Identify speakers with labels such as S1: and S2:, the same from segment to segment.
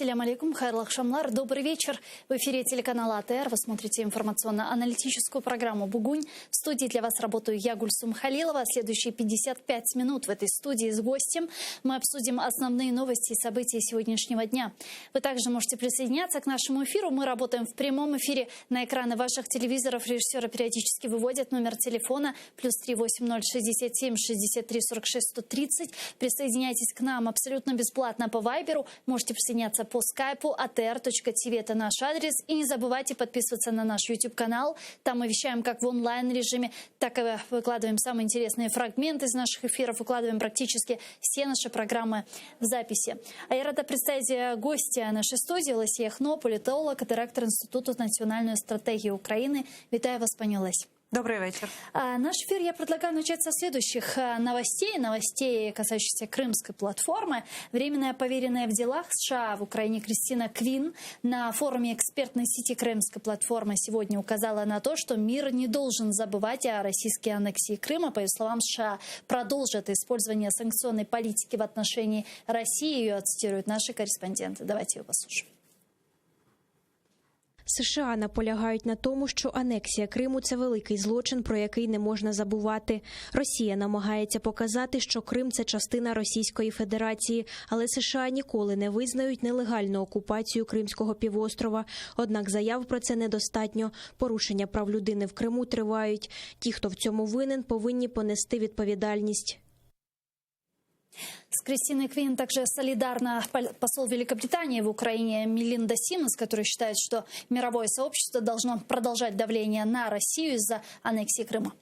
S1: Ассаляму алейкум, хайрлах шамлар, добрый вечер. В эфире телеканала АТР. Вы смотрите информационно-аналитическую программу «Бугунь». В студии для вас работаю я, Гульсум Халилова. Следующие 55 минут в этой студии с гостем мы обсудим основные новости и события сегодняшнего дня. Вы также можете присоединяться к нашему эфиру. Мы работаем в прямом эфире. На экраны ваших телевизоров режиссеры периодически выводят номер телефона +3 80 67 63 46 130. Присоединяйтесь к нам абсолютно бесплатно по Вайберу. Можете присоединяться по скайпу atr.tv, это наш адрес. И не забывайте подписываться на наш YouTube-канал. Там мы вещаем как в онлайн-режиме, так и выкладываем самые интересные фрагменты из наших эфиров, выкладываем практически все наши программы в записи. А я рада представить гостя нашей студии, Лесія Хно, политолог, директор Института национальной стратегии Украины. Витаю вас, пані Лесь.
S2: Добрый вечер.
S1: Наш эфир я предлагаю начать со следующих новостей, касающихся Крымской платформы. Временная поверенная в делах США в Украине Кристина Квин на форуме экспертной сети Крымской платформы сегодня указала на то, что мир не должен забывать о российской аннексии Крыма. По ее словам, США продолжат использование санкционной политики в отношении России. Ее цитируют наши корреспонденты. Давайте ее послушаем.
S3: США наполягають на тому, що анексія Криму – це великий злочин, про який не можна забувати. Росія намагається показати, що Крим – це частина Російської Федерації, але США ніколи не визнають нелегальну окупацію Кримського півострова. Однак заяв про це недостатньо. Порушення прав людини в Криму тривають. Ті, хто в цьому винен, повинні понести відповідальність.
S1: С Кристиной Квин также солидарна посол Великобритании в Украине Мелинда Симмонс, который считает, что мировое сообщество должно продолжать давление на Россию из-за аннексии Крыма.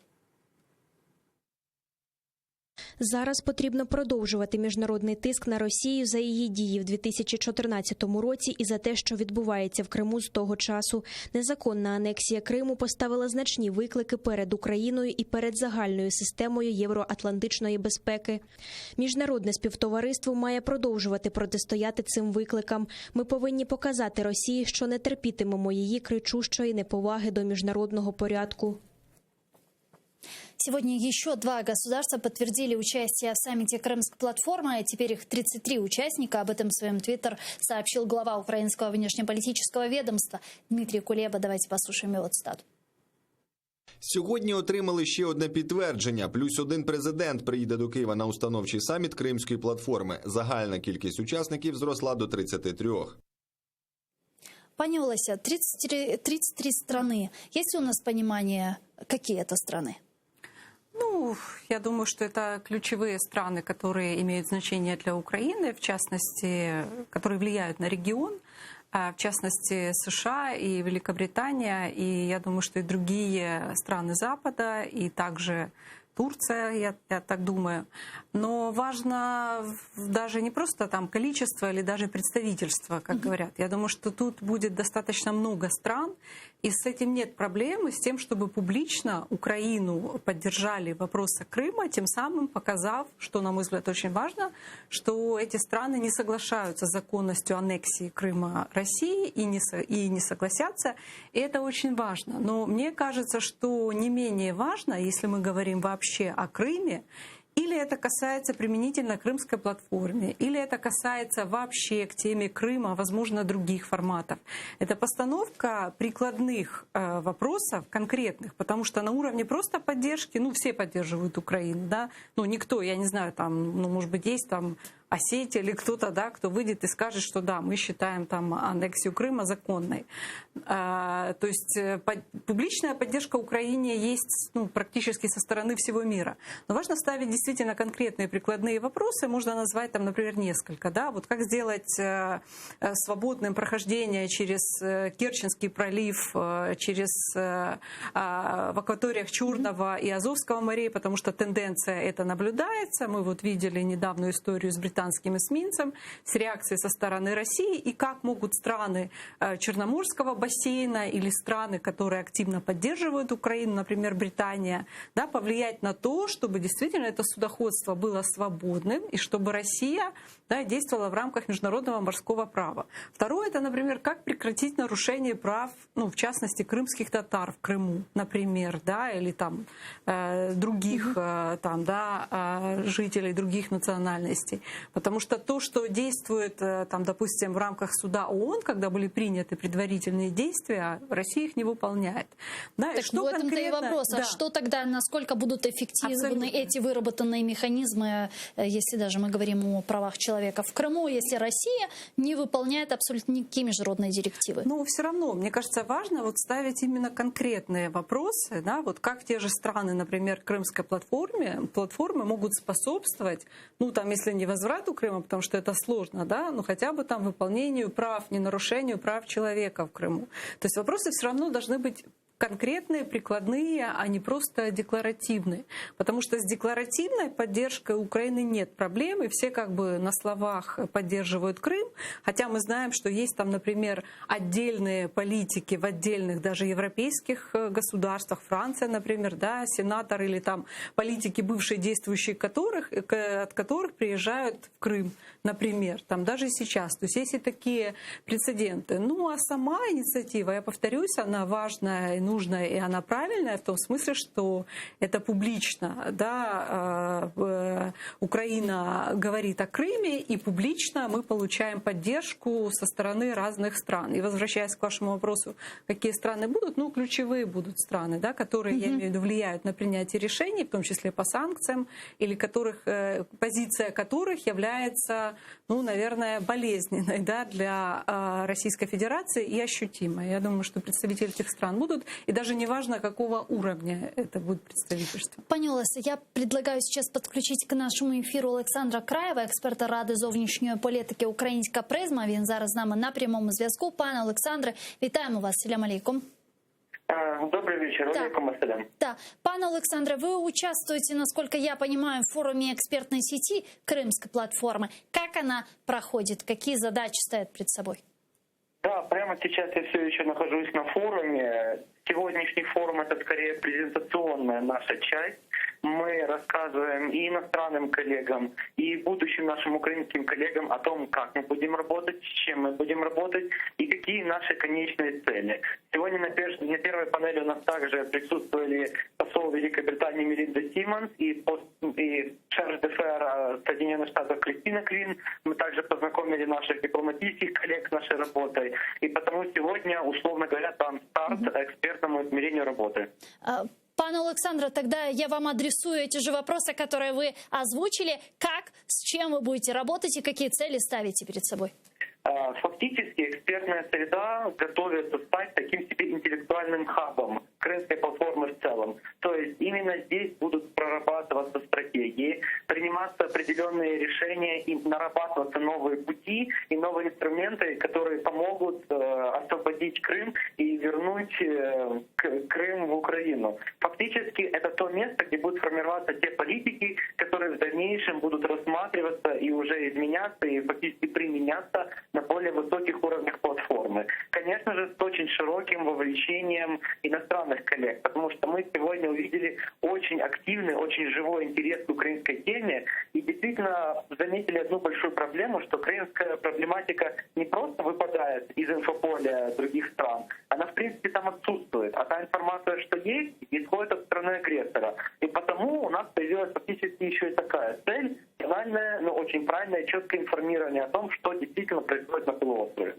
S3: Зараз потрібно продовжувати міжнародний тиск на Росію за її дії в 2014 році і за те, що відбувається в Криму з того часу. Незаконна анексія Криму поставила значні виклики перед Україною і перед загальною системою євроатлантичної безпеки. Міжнародне співтовариство має продовжувати протистояти цим викликам. Ми повинні показати Росії, що не терпітимемо її кричущої неповаги до міжнародного порядку.
S1: Сегодня еще два государства подтвердили участие в саммите Крымской платформы. Теперь их 33 участника. Об этом в своем твиттер сообщил глава украинского внешнеполитического ведомства Дмитрий Кулеба. Давайте послушаем его цитату.
S4: Сьогодні отримали ще одне підтвердження. Плюс один президент приїде до Києва на установчий саміт Кримської платформи. Загальна кількість учасників зросла до 33.
S1: Пані Олеся, 33 страны. Есть ли у нас понимание, какие это страны?
S2: Ну, я думаю, что это ключевые страны, которые имеют значение для Украины, в частности, которые влияют на регион, в частности, США и Великобритания, и я думаю, что и другие страны Запада, и также Турция, я так думаю. Но важно даже не просто там количество или даже представительство, как говорят. Я думаю, что тут будет достаточно много стран, и с этим нет проблемы, с тем, чтобы публично Украину поддержали в вопросах Крыма, тем самым показав, что, на мой взгляд, очень важно, что эти страны не соглашаются с законностью аннексии Крыма России и не согласятся. И это очень важно. Но мне кажется, что не менее важно, если мы говорим вообще о Крыме, или это касается применительно Крымской платформе, или это касается вообще к теме Крыма, возможно, других форматов. Это постановка прикладных вопросов, конкретных, потому что на уровне просто поддержки, ну, все поддерживают Украину, да, ну, никто, я не знаю, там, ну, может быть, есть там Осетия или кто-то, да, кто выйдет и скажет, что да, мы считаем там аннексию Крыма законной. То есть публичная поддержка Украине есть, ну, практически со стороны всего мира. Но важно ставить действительно конкретные прикладные вопросы, можно назвать там, например, несколько, да, вот как сделать свободным прохождение через Керченский пролив, через в акваториях Черного и Азовского морей, потому что тенденция эта наблюдается. Мы вот видели недавнюю историю с британским эсминцем, с реакцией со стороны России, и как могут страны Черноморского бассейна или страны, которые активно поддерживают Украину, например, Британия, да, повлиять на то, чтобы действительно это судоходство было свободным и чтобы Россия, да, действовала в рамках международного морского права. Второе, это, например, как прекратить нарушение прав, ну, в частности, крымских татар в Крыму, например, да, или там других там, да, жителей других национальностей. Потому что то, что действует, там, допустим, в рамках суда ООН, когда были приняты предварительные действия, Россия их не выполняет. Да,
S1: так
S2: что
S1: в этом-то и вопрос.
S2: Да.
S1: А что тогда, насколько будут эффективны эти выработанные механизмы, если даже мы говорим о правах человека в Крыму, если Россия не выполняет абсолютно никакие международные директивы?
S2: Ну, все равно, мне кажется, важно вот ставить именно конкретные вопросы, да, вот как те же страны, например, Крымской платформы могут способствовать, ну, там, если не возврату Крыма, потому что это сложно, да, но хотя бы там выполнению прав, не нарушению прав человека в Крыму. То есть вопросы все равно должны быть конкретные, прикладные, а не просто декларативные. Потому что с декларативной поддержкой Украины нет проблем, и все как бы на словах поддерживают Крым, хотя мы знаем, что есть там, например, отдельные политики в отдельных даже европейских государствах, Франция, например, да, сенатор или там политики, бывшие действующие от которых приезжают в Крым, например, там даже сейчас. То есть есть и такие прецеденты. Ну а сама инициатива, я повторюсь, она важная и нужная, и она правильная в том смысле, что это публично, да, Украина говорит о Крыме, и публично мы получаем поддержку со стороны разных стран. И возвращаясь к вашему вопросу, какие страны будут, ну, ключевые будут страны, да, которые, я имею в виду, влияют на принятие решений, в том числе по санкциям, или позиция которых является, ну, наверное, болезненной, да, для Российской Федерации и ощутимой. Я думаю, что представители этих стран будут, и даже не важно, какого уровня это будет представительство.
S1: Пані Олесо, я предлагаю сейчас подключить к нашому ефіру Олександра Краєва, експерта Ради зовнішньої політики «Українська призма». Він зараз з нами на прямому зв'язку. Пане Олександре, вітаємо вас. Салям алейкум.
S5: Добрый вечер. Алейкум ассалям.
S1: Да. Пане Александре, вы участвуете, насколько я понимаю, в форуме экспертной сети Крымской платформы. Как она проходит? Какие задачи стоят перед собой?
S5: Да, прямо сейчас я все еще нахожусь на форуме. Сегодняшний форум – это скорее презентационная наша часть. Мы рассказываем и иностранным коллегам, и будущим нашим украинским коллегам о том, как мы будем работать, с чем мы будем работать и какие наши конечные цели. Сегодня на первой панели у нас также присутствовали посол Великобритании Мелинда Симмонс и шарж-де-фер Соединенных Штатов Кристина Квин. Мы также познакомили наших дипломатических коллег с нашей работой. И потому сегодня, условно говоря, там старт экспертному измерению работы.
S1: Пане Александре, тогда я вам адресую эти же вопросы, которые вы озвучили. Как, с чем вы будете работать и какие цели ставите перед собой?
S5: Фактически экспертная среда готовится стать таким себе интеллектуальным хабом Крымской платформы в целом. То есть именно здесь будут прорабатываться стратегии, приниматься определенные решения и нарабатываться новые пути и новые инструменты, которые помогут освободить Крым и вернуть Крым в Украину. Фактически это то место, где будут формироваться те политики, которые в дальнейшем будут рассматриваться и уже изменяться и фактически применяться на более высоких уровнях платформы. Конечно же, с очень широким вовлечением иностранных коллег, потому что мы сегодня увидели очень активный, очень живой интерес к украинской теме и действительно заметили одну большую проблему, что украинская проблематика не просто выпадает из инфополя других стран, она в принципе там отсутствует. А та информация, что есть, исходит от страны агрессора. И потому у нас появилась фактически еще и такая цель, финальное, но очень правильное, четкое информирование о том, что действительно происходит на полуострове.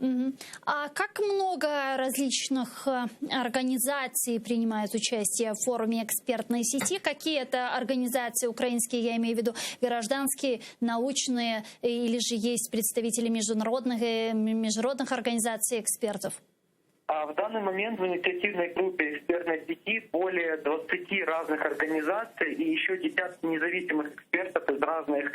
S1: А как много различных организаций принимают участие в форуме экспертной сети? Какие это организации украинские, я имею в виду гражданские, научные, или же есть представители международных организаций экспертов?
S5: В данный момент в инициативной группе экспертной сети более 20 разных организаций и еще десятки независимых экспертов из разных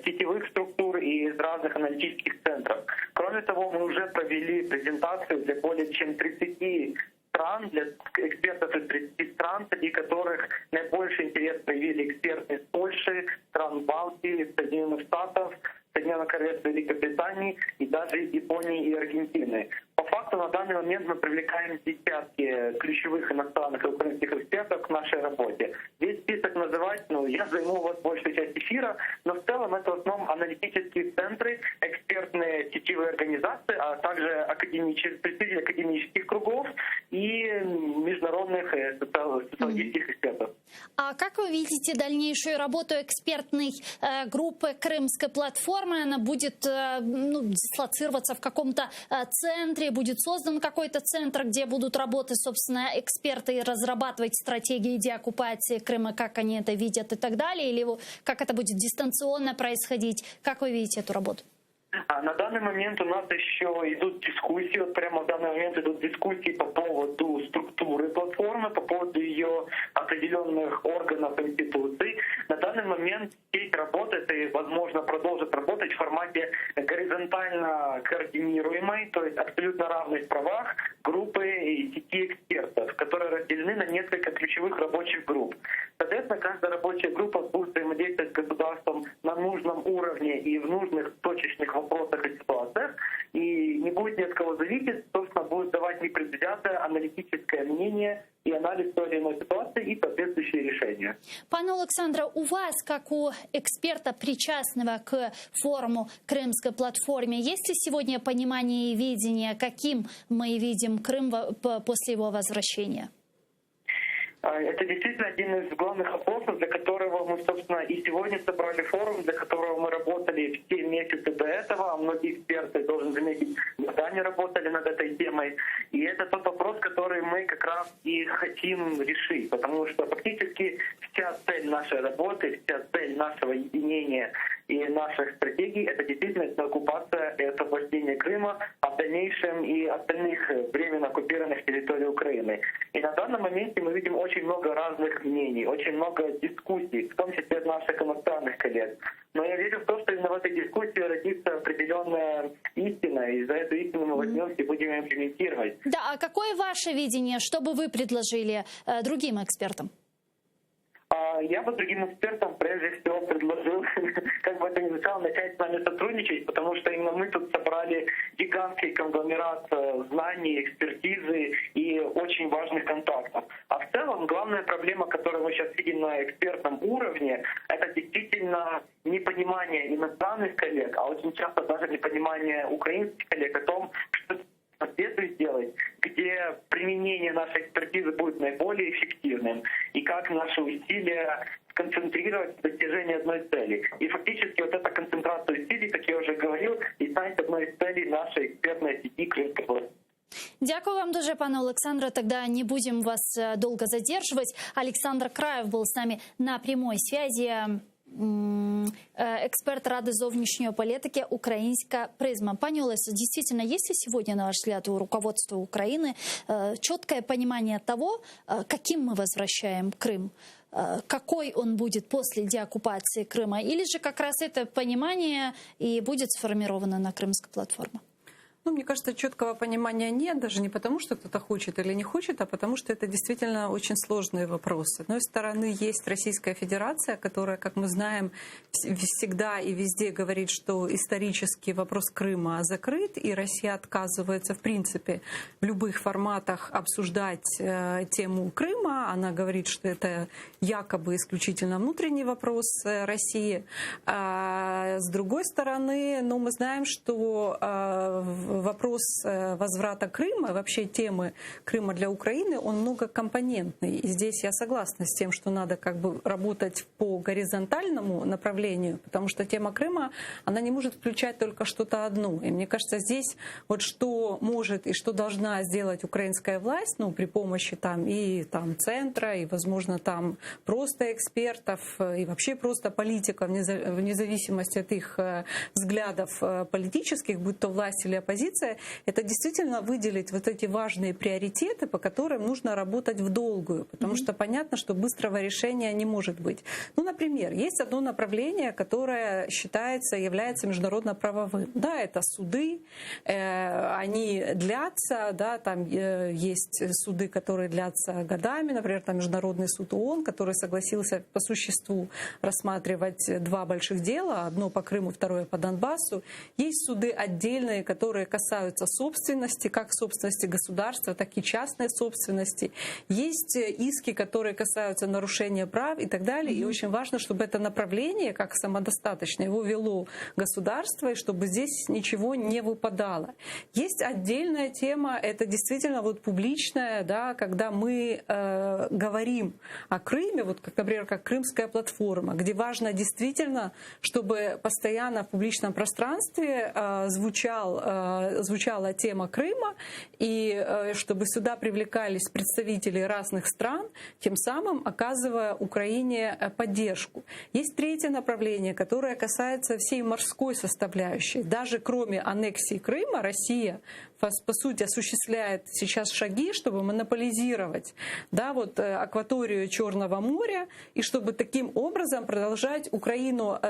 S5: сетевых структур и из разных аналитических центров. Кроме того, мы уже провели презентацию для более чем 30 стран, для экспертов из 30 стран, среди которых наибольший интерес проявили эксперты из Польши, стран Балтии, Соединенных Штатов, Соединенного Королевства, Великобритании и даже Японии и Аргентины. По факту на данный момент мы привлекаем десятки ключевых иностранных и украинских экспертов к нашей работе. Весь список называть, я займу у вас большую часть эфира, но в целом это в основном аналитические центры, экспертные сетевые организации, а также представители академических кругов и международных социологических экспертов.
S1: А Как вы видите дальнейшую работу экспертной группы Крымской платформы? Она будет дислоцироваться в каком-то центре, будет создан какой-то центр, где будут работать, собственно, эксперты и разрабатывать стратегии деоккупации Крыма, как они это видят и так далее, или как это будет дистанционно происходить? Как вы видите эту работу?
S5: На данный момент у нас еще идут дискуссии, вот прямо в данный момент идут дискуссии по поводу структуры платформы, по поводу ее определенных органов, институций. На данный момент сеть работает и, возможно, продолжит работать в формате горизонтально координируемой, то есть абсолютно равных правах группы и сети экспертов, которые разделены на несколько ключевых рабочих групп. Соответственно, каждая рабочая группа будет взаимодействовать с государством на нужном уровне и в нужных точечных вопросах и ситуациях, и не будет ни от кого зависеть, собственно, будет давать непредвзятое аналитическое мнение и анализ той или иной ситуации и соответствующие решения.
S1: Пане Олександре, у вас, как у эксперта, причастного к форуму Крымской платформе, есть ли сегодня понимание и видение, каким мы видим Крым после его возвращения?
S5: Это действительно один из главных вопросов, для которого мы, собственно, и сегодня собрали форум, для которого мы работали все месяцы до этого, а многие эксперты, должен заметить, годами работали над этой темой. И это тот вопрос, который мы как раз и хотим решить, потому что фактически вся цель нашей работы, вся цель нашего единения и наших стратегий — это действительно оккупация и освобождение Крыма, а в дальнейшем и остальных временно оккупированных территорий Украины. И на данном моменте мы видим очень много разных мнений, очень много дискуссий, в том числе от наших иностранных коллег. Но я верю в то, что именно в этой дискуссии родится определенная истина, и за эту истину мы возьмемся и будем ее имплементировать.
S1: Да, а какое ваше видение, что бы вы предложили другим экспертам?
S5: Я бы другим экспертам прежде всего предложил, как бы это ни звучало, начать с нами сотрудничать, потому что именно мы тут собрали гигантский конгломерат знаний, экспертизы и очень важных контактов. А в целом главная проблема, которую мы сейчас видим на экспертном уровне, это действительно непонимание иностранных коллег, а очень часто даже непонимание украинских коллег о том, что следует сделать, где применение нашей экспертизы будет наиболее эффективным, и как наши усилия сконцентрировать в достижении одной цели. И фактически вот эта концентрация усилий, как я уже говорил, и станет одной из целей нашей экспертной сети Крымской платформы.
S1: Дякую вам дуже, пане Олександре. Тогда не будем вас долго задерживать. Александр Краев был с нами на прямой связи. Эксперт Ради зовнішньої політики «Украинская призма». Пани Олеся, действительно, есть ли сегодня, на ваш взгляд, у руководства Украины четкое понимание того, каким мы возвращаем Крым? Какой он будет после деоккупации Крыма? Или же как раз это понимание и будет сформировано на Крымской платформе?
S2: Мне кажется, четкого понимания нет, даже не потому, что кто-то хочет или не хочет, а потому что это действительно очень сложные вопросы. С одной стороны, есть Российская Федерация, которая, как мы знаем, всегда и везде говорит, что исторически вопрос Крыма закрыт, и Россия отказывается, в принципе, в любых форматах обсуждать тему Крыма. Она говорит, что это якобы исключительно внутренний вопрос России. А с другой стороны, мы знаем, что вопрос возврата Крыма, вообще темы Крыма для Украины, он многокомпонентный. И здесь я согласна с тем, что надо как бы работать по горизонтальному направлению, потому что тема Крыма, она не может включать только что-то одно. И мне кажется, здесь вот что может и что должна сделать украинская власть, при помощи центра, и, возможно, там просто экспертов, и вообще просто политиков, вне зависимости от их взглядов политических, будь то власть или оппозиция, это действительно выделить вот эти важные приоритеты, по которым нужно работать в долгую, потому что понятно, что быстрого решения не может быть. Например, есть одно направление, которое считается, является международно-правовым. Да, это суды, они длятся, да, там есть суды, которые длятся годами, например, там Международный суд ООН, который согласился по существу рассматривать два больших дела, одно по Крыму, второе по Донбассу. Есть суды отдельные, которые касаются собственности, как собственности государства, так и частной собственности. Есть иски, которые касаются нарушения прав и так далее. И очень важно, чтобы это направление, как самодостаточное, его вело государство, и чтобы здесь ничего не выпадало. Есть отдельная тема, это действительно вот публичная, да, когда мы говорим о Крыме, вот, как, например, как Крымская платформа, где важно действительно, чтобы постоянно в публичном пространстве звучала тема Крыма, и чтобы сюда привлекались представители разных стран, тем самым оказывая Украине поддержку. Есть третье направление, которое касается всей морской составляющей. Даже кроме аннексии Крыма, Россия по сути осуществляет сейчас шаги, чтобы монополизировать, да, вот, акваторию Черного моря, и чтобы таким образом продолжать Украину,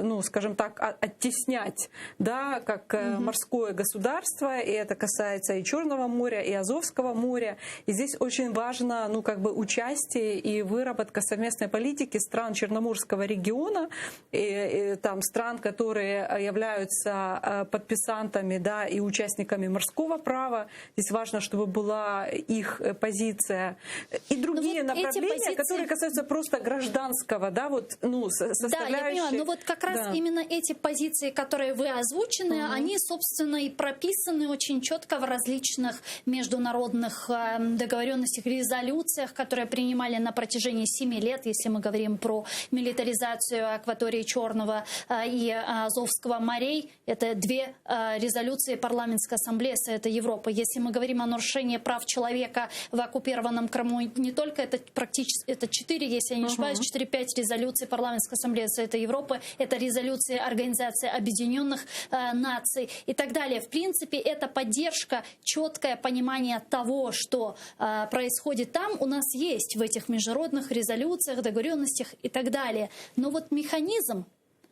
S2: ну, скажем так, оттеснять, да, как морское государство, и это касается и Черного моря, и Азовского моря. И здесь очень важно, ну, как бы участие и выработка совместной политики стран Черноморского региона, и там стран, которые являются подписантами, да, и участниками морского права. Здесь важно, чтобы была их позиция. И другие вот направления, которые касаются просто гражданского, да, вот, ну, составляющей.
S1: Да, я понимаю, но вот как раз именно эти позиции, которые вы озвучены, они, собственно, и прописаны очень четко в различных международных договоренностях, резолюциях, которые принимали на протяжении 7 лет, если мы говорим про милитаризацию акватории Черного и Азовского морей. Это 2 резолюции парламентской ассамблеи Совета Европы. Если мы говорим о нарушении прав человека в оккупированном Крыму, не только это практически, это 4, если я не ошибаюсь, 4-5 резолюций парламентской ассамблеи Совета Европы, это резолюции Организации Объединенных Наций и так далее. В принципе, это поддержка, четкое понимание того, что происходит там, у нас есть в этих международных резолюциях, договоренностях и так далее. Но вот механизм,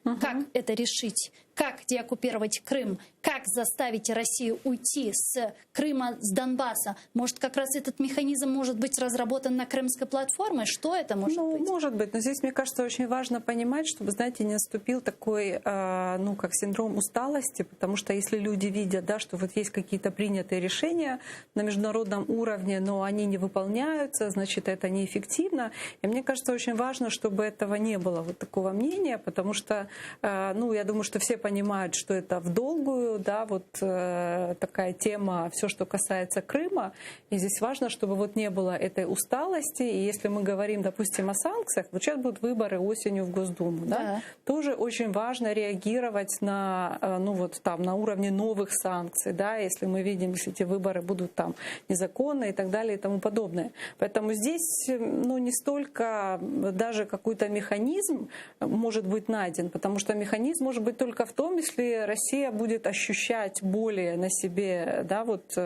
S1: как это решить, как деоккупировать Крым, как заставить Россию уйти с Крыма, с Донбасса. Может, как раз этот механизм может быть разработан на Крымской платформе? Что это может быть?
S2: Может быть, но здесь, мне кажется, очень важно понимать, чтобы, знаете, не наступил такой, ну, как синдром усталости, потому что если люди видят, да, что вот есть какие-то принятые решения на международном уровне, но они не выполняются, значит, это неэффективно. И мне кажется, очень важно, чтобы этого не было, вот такого мнения, потому что, ну, я думаю, что все понимают, что это в долгую, да, вот такая тема, все, что касается Крыма. И здесь важно, чтобы вот не было этой усталости. И если мы говорим, допустим, о санкциях, вот сейчас будут выборы осенью в Госдуму, да, тоже очень важно реагировать на, ну вот там, на уровне новых санкций, да, если мы видим, если эти выборы будут там незаконные и так далее и тому подобное. Поэтому здесь, ну, не столько даже какой-то механизм может быть найден, потому что механизм может быть только в том, если Россия будет ощущать более на себе, да, вот,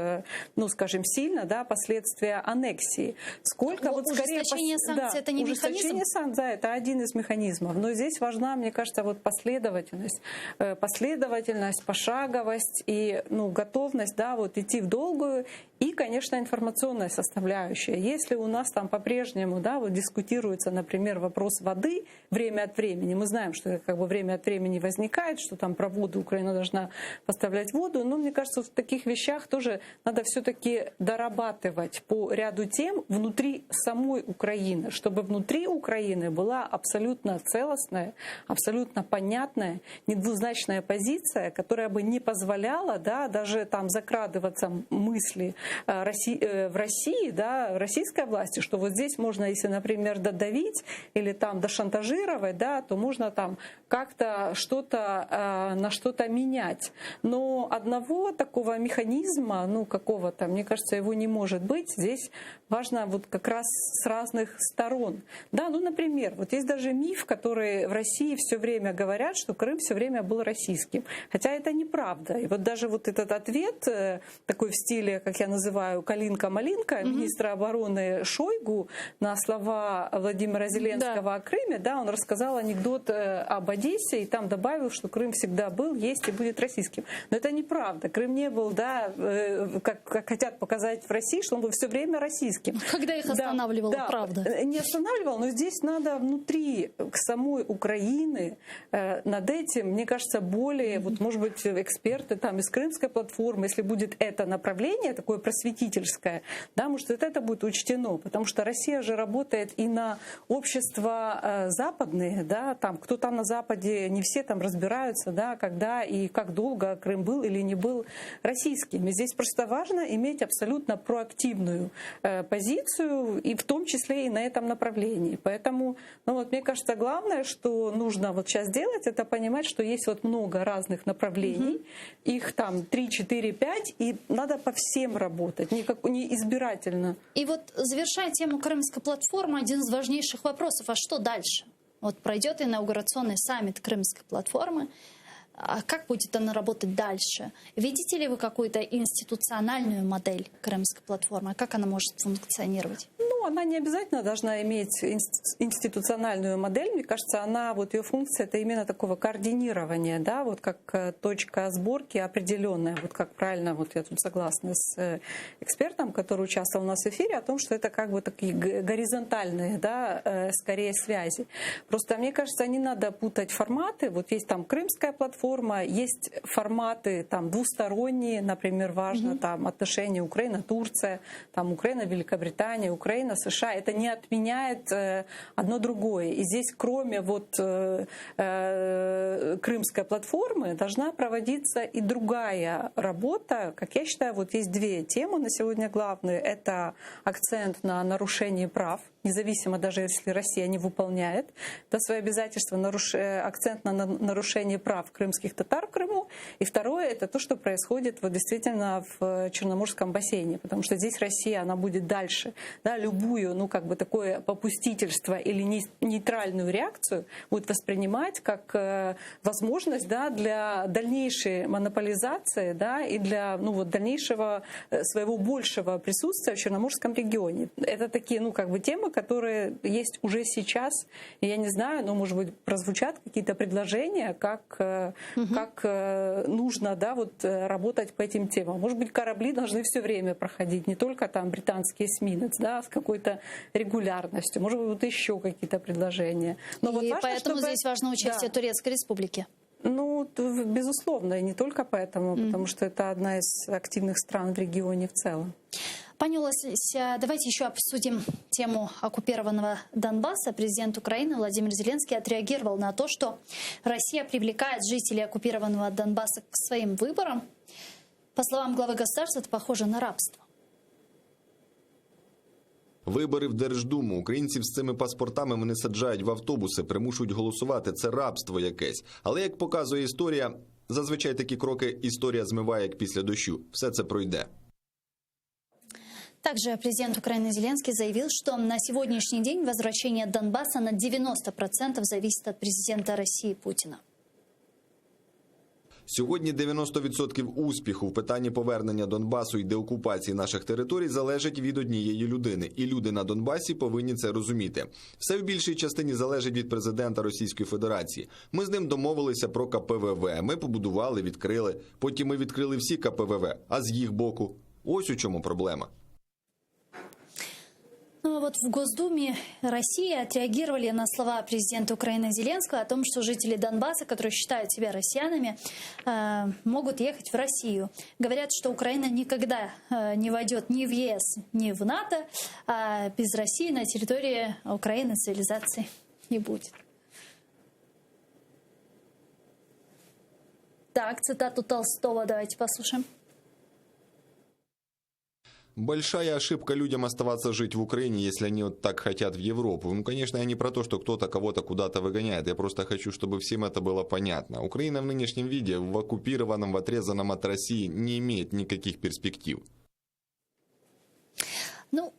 S2: ну, скажем, сильно, да, последствия аннексии. Сколько
S1: вот скорее ужесточение санкций, это не механизм?
S2: Санкций, да, это один из механизмов. Но здесь важна, мне кажется, вот последовательность, пошаговость и, ну, готовность, да, вот идти в долгую. И, конечно, информационная составляющая. Если у нас там по-прежнему, да, вот дискутируется, например, вопрос воды время от времени, мы знаем, что это как бы время от времени возникает, что там про воду Украина должна поставлять воду, но мне кажется, в таких вещах тоже надо все-таки дорабатывать по ряду тем внутри самой Украины, чтобы внутри Украины была абсолютно целостная, абсолютно понятная, недвузначная позиция, которая бы не позволяла, да, даже там закрадываться мысли в России, да, российской власти, что вот здесь можно, если, например, додавить или там дошантажировать, да, то можно там как-то что-то на что-то менять. Но одного такого механизма, ну, какого-то, мне кажется, его не может быть. Здесь важно вот как раз с разных сторон. Да, ну, например, вот есть даже миф, который в России все время говорят, что Крым все время был российским. Хотя это неправда. И вот даже вот этот ответ такой в стиле, как я называю, «Калинка-малинка» министра обороны Шойгу на слова Владимира Зеленского о Крыме, да, он рассказал анекдот об Одессе и там добавил, что Крым Крым всегда был, есть и будет российским. Но это неправда. Крым не был, да, как хотят показать в России, что он был все время российским.
S1: Когда их останавливало,
S2: да,
S1: правда?
S2: Не останавливал, но здесь надо внутри самой Украины над этим, мне кажется, более, вот, может быть, эксперты там из Крымской платформы, если будет это направление такое просветительское, да, может, это будет учтено, потому что Россия же работает и на общества западные, да, там, кто там на Западе, не все там разбираются, да, когда и как долго Крым был или не был российским. И здесь просто важно иметь абсолютно проактивную позицию, и в том числе и на этом направлении. Поэтому, ну, вот, мне кажется, главное, что нужно вот сейчас делать, это понимать, что есть вот много разных направлений, их там 3, 4, 5, и надо по всем работать, не избирательно.
S1: И вот, завершая тему Крымской платформы, один из важнейших вопросов: а что дальше? Вот пройдет инаугурационный саммит Крымской платформы, а как будет она работать дальше? Видите ли вы какую-то институциональную модель Крымской платформы? Как она может функционировать?
S2: Ну, она не обязательно должна иметь институциональную модель. Мне кажется, вот ее функция — это именно такого координирования, да, вот как точка сборки определенная. Вот как правильно, вот я тут согласна с экспертом, который участвовал у нас в эфире, о том, что это как бы такие горизонтальные, да, скорее связи. Просто, мне кажется, не надо путать форматы. Вот есть там Крымская платформа, есть форматы там двусторонние, например, важно там отношения Украина-Турция, там Украина-Великобритания, Украина-США. Это не отменяет одно другое. И здесь, кроме вот Крымской платформы, должна проводиться и другая работа. Как я считаю, вот есть две темы на сегодня главные. Это акцент на нарушении прав, независимо даже если Россия не выполняет свои обязательства, акцент на нарушение прав крымских татар в Крыму. И второе — это то, что происходит вот действительно в Черноморском бассейне, потому что здесь Россия, она будет дальше, да, любую, ну, как бы такое попустительство или нейтральную реакцию будет воспринимать как возможность, да, для дальнейшей монополизации, да, и для, ну, вот дальнейшего своего большего присутствия в Черноморском регионе. Это такие, ну, как бы темы, которые есть уже сейчас. И я не знаю, но, может быть, прозвучат какие-то предложения, как нужно, да, вот, работать по этим темам. Может быть, корабли должны все время проходить, не только там британский эсминец, да, с какой-то регулярностью. Может быть, вот еще какие-то предложения. Но
S1: и
S2: вот важно,
S1: поэтому здесь важно участие Турецкой Республики.
S2: Ну, безусловно, и не только поэтому, потому что это одна из активных стран в регионе в целом.
S1: Пани Олеся, давайте еще обсудим тему оккупированного Донбасса. Президент Украины Владимир Зеленский отреагировал на то, что Россия привлекает жителей оккупированного Донбасса к своим выборам. По словам главы государства, это похоже на рабство.
S4: Вибори в Держдуму. Українців з цими паспортами вони саджають в автобуси, примушують голосувати. Це рабство якесь. Але, як показує історія, зазвичай такі кроки історія змиває, як після дощу. Все це пройде.
S1: Также президент Украины Зеленский заявил, что на сегодняшний день возвращение Донбасса на 90% зависит от президента России Путина.
S4: Сьогодні 90% успіху в питанні повернення Донбасу і деокупації наших територій залежить від однієї людини. І люди на Донбасі повинні це розуміти. Все в більшій частині залежить від президента Російської Федерації. Ми з ним домовилися про КПВВ. Ми побудували, відкрили. Потім ми відкрили всі КПВВ. А з їх боку? Ось у чому проблема.
S1: Ну, вот в Госдуме России отреагировали на слова президента Украины Зеленского о том, что жители Донбасса, которые считают себя россиянами, могут ехать в Россию. Говорят, что Украина никогда не войдет ни в ЕС, ни в НАТО, а без России на территории Украины цивилизации не будет. Так, цитату Толстого давайте послушаем.
S4: Большая ошибка людям оставаться жить в Украине, если они вот так хотят в Европу. Ну, конечно, я не про то, что кто-то кого-то куда-то выгоняет. Я просто хочу, чтобы всем это было понятно. Украина в нынешнем виде, в оккупированном, в отрезанном от России, не имеет никаких перспектив.
S1: Ну,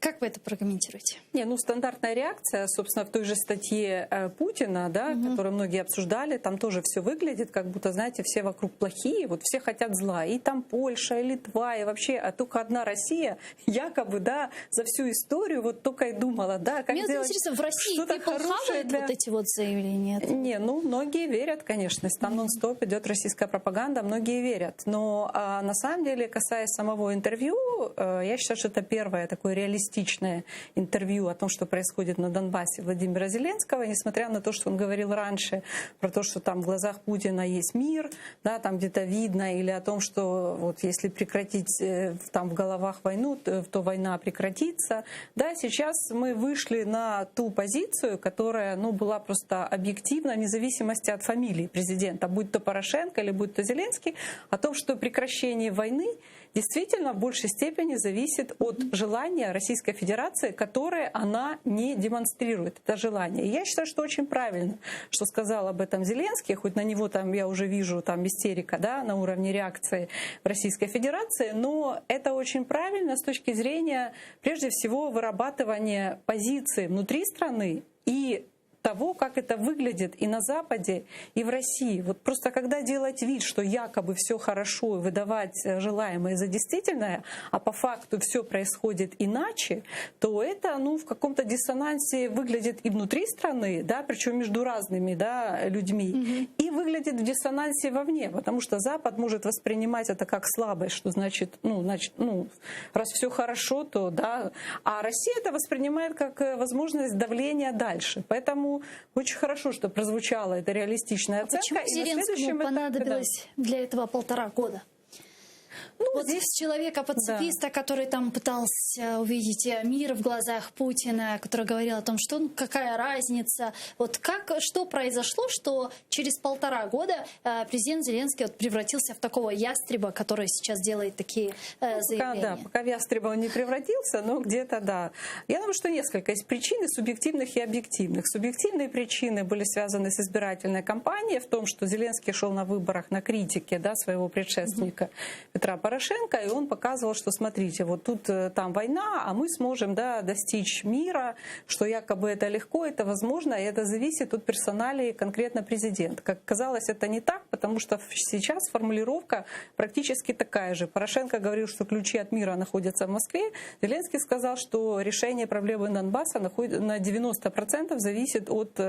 S1: как вы это прокомментируете?
S2: Ну, стандартная реакция, собственно, в той же статье Путина, да, которую многие обсуждали, там тоже все выглядит, как будто, знаете, все вокруг плохие, вот все хотят зла. И там Польша, и Литва, и вообще, а только одна Россия, якобы, да, за всю историю вот только и думала, да, как
S1: Мне
S2: делать
S1: интересно, в России
S2: что-то
S1: people
S2: хорошее
S1: хавает вот эти вот заявления?
S2: Многие верят, конечно, там нон-стоп идет российская пропаганда, многие верят. Но на самом деле, касаясь самого интервью, я считаю, что это первое такое реалистичное интервью о том, что происходит на Донбассе Владимира Зеленского, несмотря на то, что он говорил раньше про то, что там в глазах Путина есть мир, да, там где-то видно, или о том, что вот если прекратить там в головах войну, то война прекратится. Да, сейчас мы вышли на ту позицию, которая, была просто объективна, вне зависимости от фамилии президента, будь то Порошенко или будь то Зеленский, о том, что прекращение войны действительно в большей степени зависит от желания Российской Федерации, которое она не демонстрирует, это желание. И я считаю, что очень правильно, что сказал об этом Зеленский, хоть на него там я уже вижу там истерика, да, на уровне реакции в Российской Федерации, но это очень правильно с точки зрения, прежде всего, вырабатывания позиции внутри страны и того, как это выглядит и на Западе, и в России. Вот просто когда делать вид, что якобы все хорошо, и выдавать желаемое за действительное, а по факту все происходит иначе, то это в каком-то диссонансе выглядит и внутри страны, да, причем между разными, да, людьми, и выглядит в диссонансе вовне, потому что Запад может воспринимать это как слабость, что значит, раз все хорошо, то да, а Россия это воспринимает как возможность давления дальше. Поэтому очень хорошо, что прозвучала эта реалистичная оценка.
S1: Почему Зеленскому понадобилось для этого 1,5 года? Здесь человека-пацифиста, который там пытался увидеть мир в глазах Путина, который говорил о том, что какая разница. Что произошло, что через 1,5 года президент Зеленский превратился в такого ястреба, который сейчас делает такие заявления?
S2: Пока в ястреба он не превратился, но где-то да. Я думаю, что несколько есть причин, субъективных и объективных. Субъективные причины были связаны с избирательной кампанией, в том, что Зеленский шел на выборах на критике, да, своего предшественника Петра Порошенко, и он показывал, что смотрите, вот тут там война, а мы сможем, да, достичь мира, что якобы это легко, это возможно, и это зависит от персоналии конкретно президента. Как казалось, это не так, потому что сейчас формулировка практически такая же. Порошенко говорил, что ключи от мира находятся в Москве. Зеленский сказал, что решение проблемы Донбасса на 90% зависит от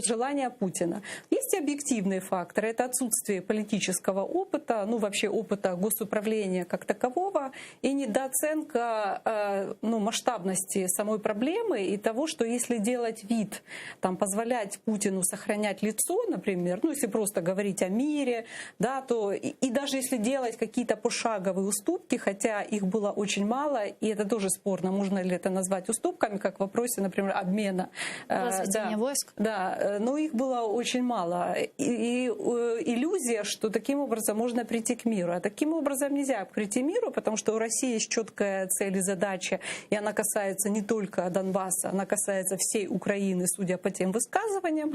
S2: желания Путина. Есть и объективные факторы. Это отсутствие политического опыта, вообще опыта госуправления как такового, и недооценка масштабности самой проблемы и того, что если делать вид, позволять Путину сохранять лицо, например, если просто говорить о мире, да, то и даже если делать какие-то пошаговые уступки, хотя их было очень мало, и это тоже спорно, можно ли это назвать уступками, как в вопросе, например, обмена.
S1: Разведения войск.
S2: Да, но их было очень мало. И иллюзия, что таким образом можно прийти к миру. А таким образом нельзя прийти к миру, потому что у России есть четкая цель и задача, и она касается не только Донбасса, она касается всей Украины, судя по тем высказываниям.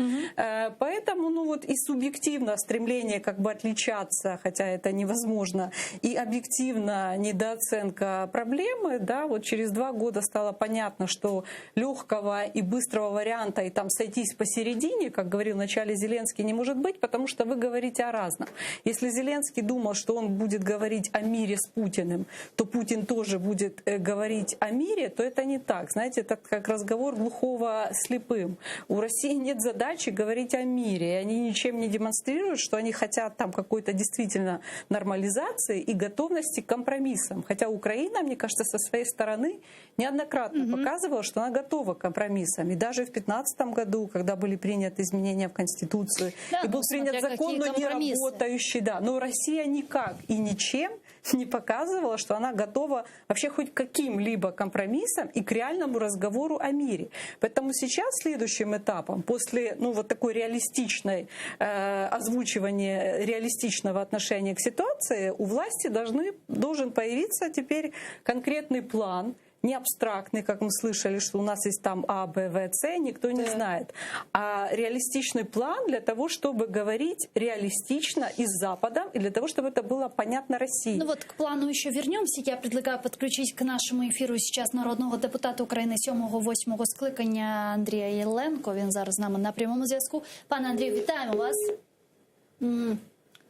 S2: Поэтому и субъективно стремление отличаться, хотя это невозможно, и объективно недооценка проблемы, да, через 2 года стало понятно, что легкого и быстрого варианта и сойтись посередине, как говорил вначале Зеленский, не может быть, потому что вы говорите о разном. Если Зеленский думал, что он будет говорить о мире с Путиным, то Путин тоже будет говорить о мире, то это не так. Знаете, это как разговор глухого с слепым. У России нет задачи говорить о мире, и они ничем не демонстрируют, что они хотят какой-то действительно нормализации и готовности к компромиссам. Хотя Украина, мне кажется, со своей стороны неоднократно показывала, что она готова к компромиссам. И даже в 2015 году, когда были приняты изменения в Конституцию, и был принят закон, но не работающий, да, но Россия никак и ничем не показывала, что она готова вообще хоть к каким-либо компромиссам и к реальному разговору о мире. Поэтому сейчас следующим этапом, после такой реалистичной озвучивания реалистичного отношения к ситуации, у власти должен появиться теперь конкретный план, не абстрактный, как мы слышали, что у нас есть там А, Б, В, С, никто не знает, а реалистичный план для того, чтобы говорить реалистично и с Западом, и для того, чтобы это было понятно России.
S1: Ну вот к плану еще вернемся. Я предлагаю подключить к нашому ефіру сейчас народного депутата України 7-8 скликання Андрія Єленко. Він зараз з нами на прямому зв'язку. Пане Андрію, вітаємо вас.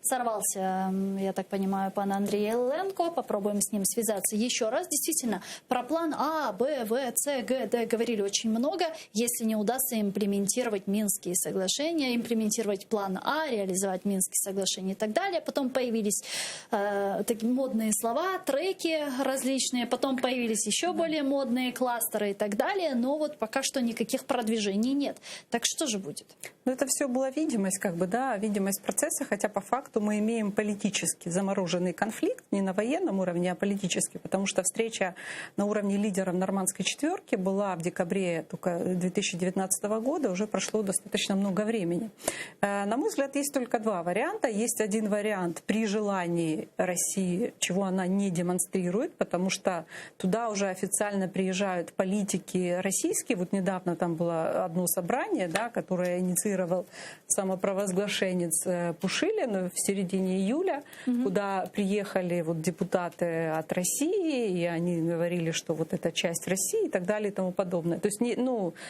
S1: Сорвался, я так понимаю, пан Андрей Єленко. Попробуем с ним связаться еще раз. Действительно, про план А, Б, В, С, Г, Д говорили очень много. Если не удастся имплементировать Минские соглашения, имплементировать план А, реализовать Минские соглашения и так далее. Потом появились такие модные слова, треки различные. Потом появились еще более модные кластеры и так далее. Но вот пока что никаких продвижений нет. Так что же будет?
S2: Ну, это все была видимость, видимость процесса, хотя по факту мы имеем политически замороженный конфликт, не на военном уровне, а политически, потому что встреча на уровне лидеров Нормандской четверки была в декабре только 2019 года, уже прошло достаточно много времени. На мой взгляд, есть только два варианта. Есть один вариант при желании России, чего она не демонстрирует, потому что туда уже официально приезжают политики российские. Вот недавно там было одно собрание, да, которое инициировал самопровозглашенец Пушилин в середине июля, куда приехали вот депутаты от России, и они говорили, что вот это часть России и так далее и тому подобное. То есть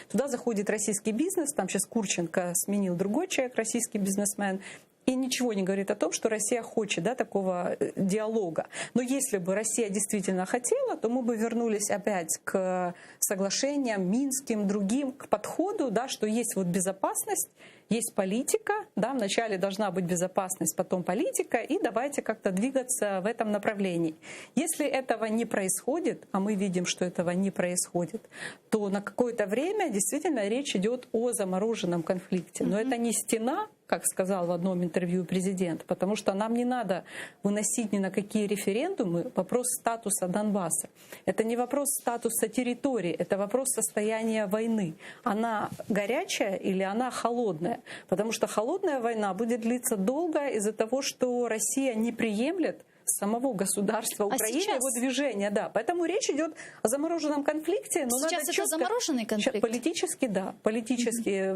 S2: туда заходит российский бизнес, там сейчас Курченко сменил другой человек, российский бизнесмен, и ничего не говорит о том, что Россия хочет, да, такого диалога. Но если бы Россия действительно хотела, то мы бы вернулись опять к соглашениям минским, другим, к подходу, да, что есть вот безопасность, есть политика, да, вначале должна быть безопасность, потом политика, и давайте как-то двигаться в этом направлении. Если этого не происходит, а мы видим, что этого не происходит, то на какое-то время действительно речь идет о замороженном конфликте. Но это не стена, как сказал в одном интервью президент, потому что нам не надо выносить ни на какие референдумы вопрос статуса Донбасса. Это не вопрос статуса территории, это вопрос состояния войны. Она горячая или она холодная? Потому что холодная война будет длиться долго из-за того, что Россия не приемлет самого государства Украины,
S1: сейчас...
S2: его движения, да. Поэтому речь идет о замороженном конфликте. Но
S1: сейчас
S2: надо
S1: это замороженный конфликт?
S2: Политически, да. Политически.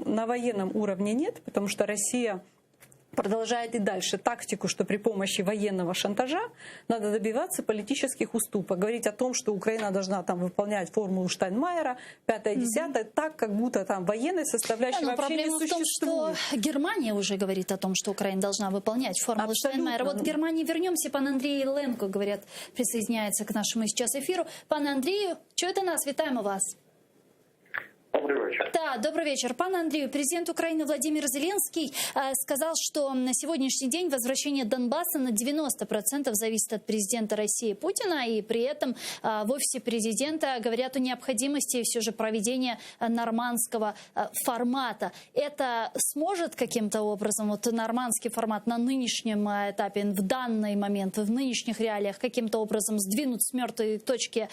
S2: На военном уровне нет, потому что Россия продолжает и дальше тактику, что при помощи военного шантажа надо добиваться политических уступок. Говорить о том, что Украина должна там выполнять формулу Штайнмайера, 5-10, так, как будто там военной составляющей вообще не существует.
S1: Проблема в том, что Германия уже говорит о том, что Украина должна выполнять формулу Штайнмайера. Вот к Германии вернемся. Пан Андрій Єленко, говорят, присоединяется к нашему сейчас эфиру. Пане Андрію, чуєте нас? Вітаємо вас.
S5: Добрый вечер.
S1: Да, добрый вечер. Пан Андрей, президент Украины Владимир Зеленский сказал, что на сегодняшний день возвращение Донбасса на 90% зависит от президента России Путина, и при этом в офисе президента говорят о необходимости все же проведения нормандского формата. Это сможет каким-то образом, вот нормандский формат на нынешнем этапе, в данный момент, в нынешних реалиях, каким-то образом сдвинуть с мертвой точки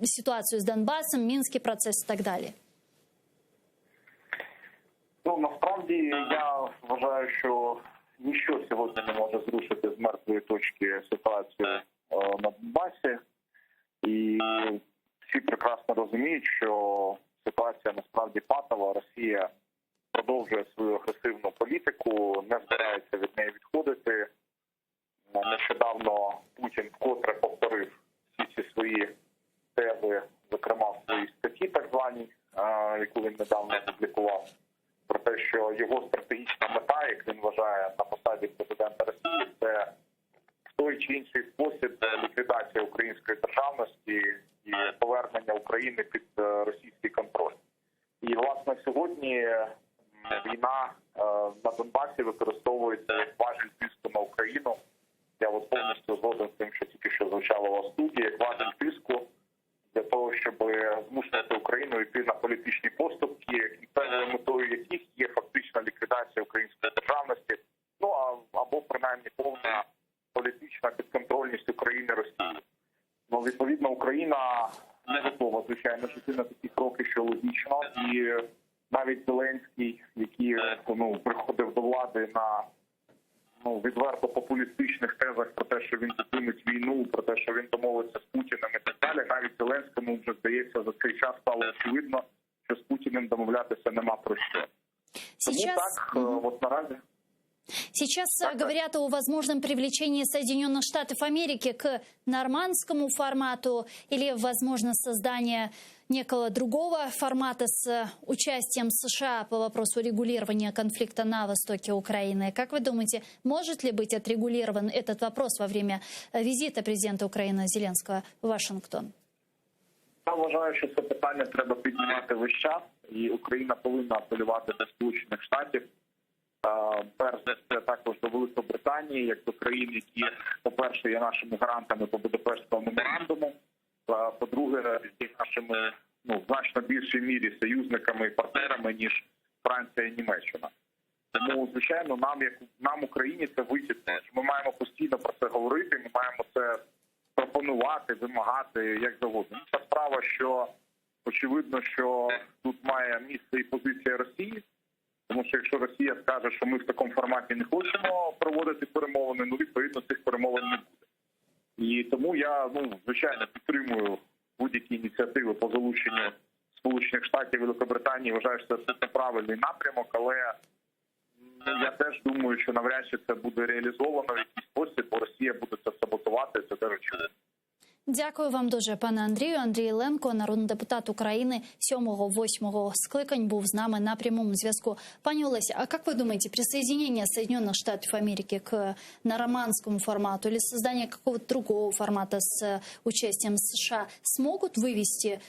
S1: ситуацию с Донбассом, Минский процесс и так далее?
S5: Ну, насправді, я вважаю, що ніщо сьогодні не може зрушити з мертвої точки ситуацію на Донбасі. І всі прекрасно розуміють, що ситуація насправді патова. Росія продовжує свою агресивну політику, не збирається від неї відходити. Нещодавно Путін вкотре повторив всі ці свої тези, зокрема в своїй статті так званій, яку він недавно опублікував, про те, що його стратегічна мета, як він вважає на посаді президента Росії, це в той чи інший спосіб ліквідація української державності і повернення України під російський контроль. І, власне, сьогодні війна на Донбасі використовується як важіль тиску на Україну. Я от повністю згоден з тим, що тільки що звучало у вас в студії, як важіль тиску для того, щоб змусити Україну йти на політичні поступки, певною метою яких є фактична ліквідація української державності, ну або принаймні повна політична підконтрольність України Росії. Ну, відповідно, Україна не готова, звичайно, жити на такі кроки, що логічно. І навіть Зеленський, який приходив до влади на відверто популістичних тезах про те, що він зупинить війну, про те, що він домовиться з Путіним і так далі,
S6: цей час стало очевидно, що з Путіним домовлятися нема про що.
S1: Сейчас...
S6: Тому так, от наразі.
S1: Сейчас говорят о возможном привлечении Соединенных Штатов Америки к нормандскому формату или, возможно, создание некого другого формата с участием США по вопросу регулирования конфликта на востоке Украины. Как вы думаете, может ли быть отрегулирован этот вопрос во время визита президента Украины Зеленского в Вашингтон?
S6: Я вважаю, що це питання треба піднімати весь час, і Україна повинна апелювати до Сполучених Штатів. Перш за все, також до Великобританії, як до країн, які, по-перше, є нашими гарантами по Будапештському меморандуму, по-друге, є нашими, в значно більшій мірі союзниками і партнерами, ніж Франція і Німеччина. Тому, звичайно, нам Україні, це висвітло. Ми маємо постійно про це говорити, ми маємо це пропонувати, вимагати, як завгодно. Та справа, що очевидно, що тут має місце і позиція Росії, тому що якщо Росія скаже, що ми в такому форматі не хочемо проводити перемовини, відповідно, цих перемовин не буде. І тому я, звичайно, підтримую будь-які ініціативи по залученню Сполучених Штатів і Великобританії. Вважаю, що це абсолютно правильний напрямок, але я теж думаю, що навряд чи це буде реалізовано в якийсь спосіб, бо Росія буде це саботувати, це теж очевидно.
S1: Дякую вам дуже, пане Андрію. Андрій Ілленко, народний депутат України 7-8 скликань, був з нами на прямому зв'язку. Пані Олеся, а как вы думаете, присоединение Соединенных Штатов Америки к нормандскому формату или создание какого-то другого формата с участием США смогут вывести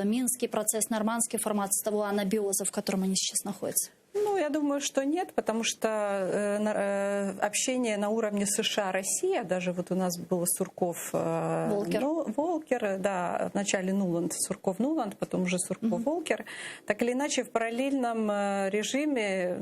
S1: минский процесс, нормандский формат с того анабиоза, в котором они сейчас находятся?
S2: Я думаю, что нет, потому что общение на уровне США-Россия, даже у нас был Сурков, Волкер, да, вначале Нуланд, Сурков-Нуланд, потом уже Сурков-Волкер, так или иначе в параллельном режиме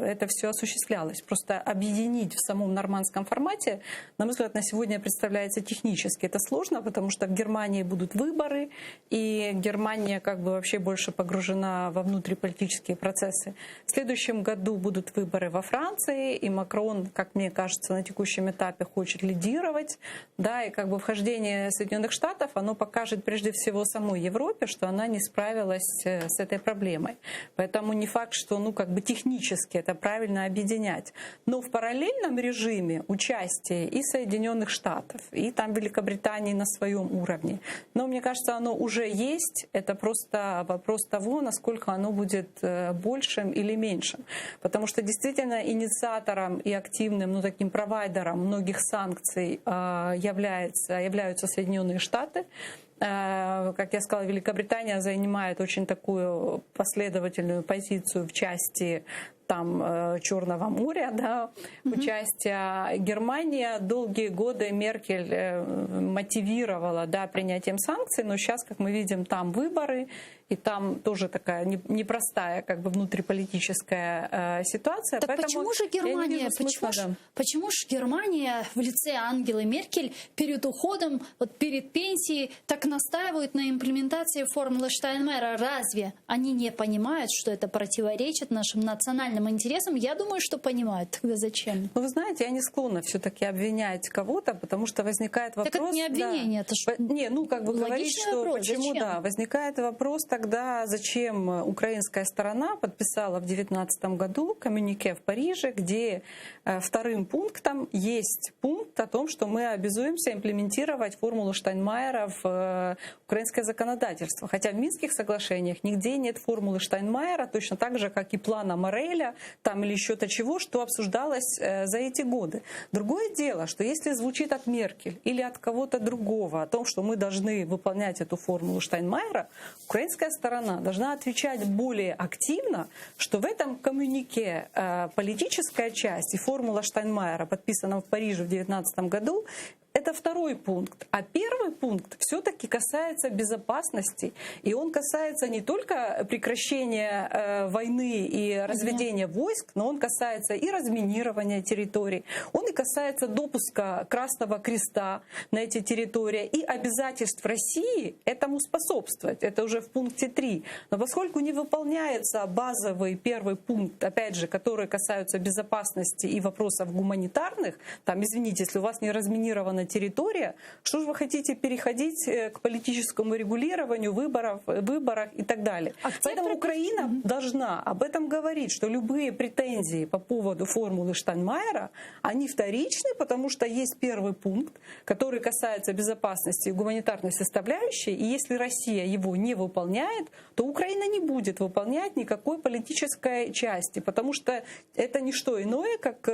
S2: это все осуществлялось. Просто объединить в самом нормандском формате, на мой взгляд, на сегодня представляется технически это сложно, потому что в Германии будут выборы, и Германия вообще больше погружена во внутриполитические процессы. В следующем году будут выборы во Франции, и Макрон, как мне кажется, на текущем этапе хочет лидировать. Да, и вхождение Соединенных Штатов, оно покажет прежде всего самой Европе, что она не справилась с этой проблемой. Поэтому не факт, что технически это правильно объединять. Но в параллельном режиме участие и Соединенных Штатов, и там Великобритании на своем уровне. Но мне кажется, оно уже есть. Это просто вопрос того, насколько оно будет большим или меньшим. Потому что действительно инициатором и активным, таким провайдером многих санкций являются Соединенные Штаты. Как я сказала, Великобритания занимает очень такую последовательную позицию в части Черного моря, да, участия. Германия долгие годы Меркель мотивировала, да, принятием санкций, но сейчас, как мы видим, там выборы, и там тоже такая непростая внутриполитическая ситуация.
S1: Так
S2: поэтому
S1: почему же Германия в лице Ангелы Меркель перед уходом, перед пенсией так настаивают на имплементации формулы Штайнмайера? Разве они не понимают, что это противоречит нашим национальным интересам? Я думаю, что понимают. Тогда зачем?
S2: Вы знаете, я не склонна все-таки обвинять кого-то, потому что возникает вопрос...
S1: Так это не обвинение, это же
S2: говорить, что
S1: вопрос.
S2: Почему,
S1: зачем?
S2: Да, возникает вопрос тогда, зачем украинская сторона подписала в 2019 году коммюнике в Париже, где вторым пунктом есть пункт о том, что мы обязуемся имплементировать формулу Штайнмайера в украинское законодательство. Хотя в Минских соглашениях нигде нет формулы Штайнмайера, точно так же, как и плана Мореля, или еще-то чего, что обсуждалось за эти годы. Другое дело, что если звучит от Меркель или от кого-то другого о том, что мы должны выполнять эту формулу Штайнмайера, украинская сторона должна отвечать более активно, что в этом коммюнике политическая часть и формула Штайнмайера, подписанная в Париже в 2019 году, это второй пункт. А первый пункт все-таки касается безопасности. И он касается не только прекращения войны и разведения войск, но он касается и разминирования территорий. Он и касается допуска Красного Креста на эти территории и обязательств России этому способствовать. Это уже в пункте 3. Но поскольку не выполняется базовый первый пункт, опять же, которые касаются безопасности и вопросов гуманитарных, извините, если у вас не разминированы оккупирована территория, что же вы хотите переходить к политическому регулированию, выборах и так далее. Поэтому Украина должна об этом говорить, что любые претензии по поводу формулы Штайнмайера, они вторичны, потому что есть первый пункт, который касается безопасности и гуманитарной составляющей, и если Россия его не выполняет, то Украина не будет выполнять никакой политической части, потому что это не что иное, как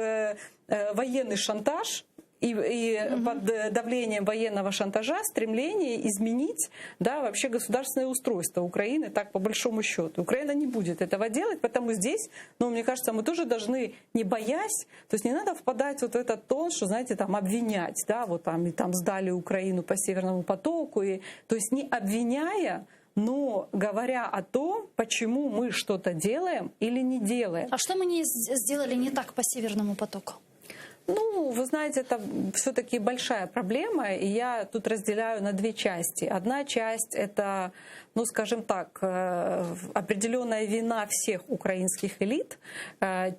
S2: военный шантаж, и под давлением военного шантажа стремление изменить, да, вообще государственное устройство Украины, так по большому счету. Украина не будет этого делать, потому здесь, ну, мне кажется, мы тоже должны, не боясь, то есть не надо впадать вот в этот тон, что, знаете, там обвинять, да, вот там, и там сдали Украину по Северному потоку, и, то есть не обвиняя, но говоря о том, почему мы что-то делаем или не делаем.
S1: А что мы не сделали не так по Северному потоку?
S2: Ну, вы знаете, это все-таки большая проблема, и я тут разделяю на две части. Одна часть — это, ну, скажем так, определенная вина всех украинских элит.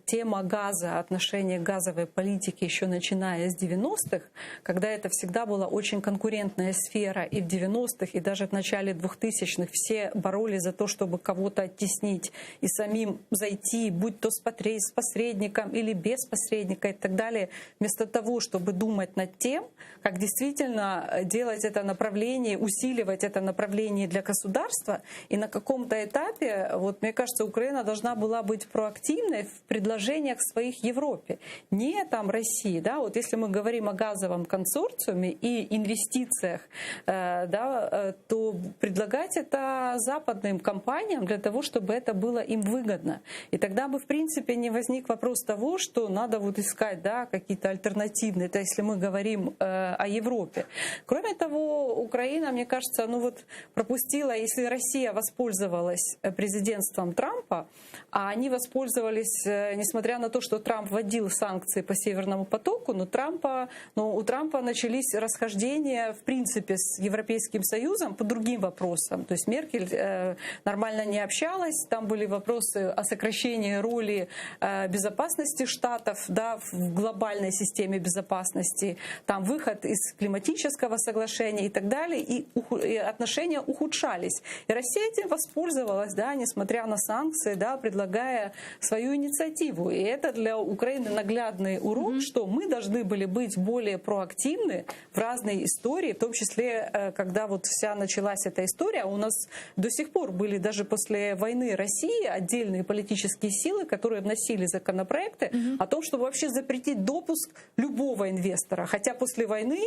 S2: Тема газа, отношение к газовой политике еще начиная с 90-х, когда это всегда была очень конкурентная сфера, и в 90-х, и даже в начале 2000-х все боролись за то, чтобы кого-то оттеснить и самим зайти, будь то с посредником или без посредника и так далее, вместо того, чтобы думать над тем, как действительно делать это направление, усиливать это направление для государства. И на каком-то этапе, вот, мне кажется, Украина должна была быть проактивной в предложениях своих Европе, не там России. Да? Вот если мы говорим о газовом консорциуме и инвестициях, да, то предлагать это западным компаниям для того, чтобы это было им выгодно. И тогда бы, в принципе, не возник вопрос того, что надо вот искать, да, какие-то альтернативные, это если мы говорим о Европе. Кроме того, Украина, мне кажется, ну вот пропустила, если Россия воспользовалась президентством Трампа, а они воспользовались, несмотря на то, что Трамп вводил санкции по Северному потоку, но у Трампа начались расхождения, в принципе, с Европейским Союзом по другим вопросам. То есть Меркель нормально не общалась, там были вопросы о сокращении роли безопасности штатов, да, в глобальной системе безопасности, там выход из климатического соглашения и так далее, и отношения ухудшались. И Россия этим воспользовалась, да, несмотря на санкции, да, предлагая свою инициативу. И это для Украины наглядный урок, что мы должны были быть более проактивны в разной истории, в том числе, когда вот вся началась эта история, у нас до сих пор были даже после войны России отдельные политические силы, которые вносили законопроекты о том, чтобы вообще запретить допуск любого инвестора. Хотя после войны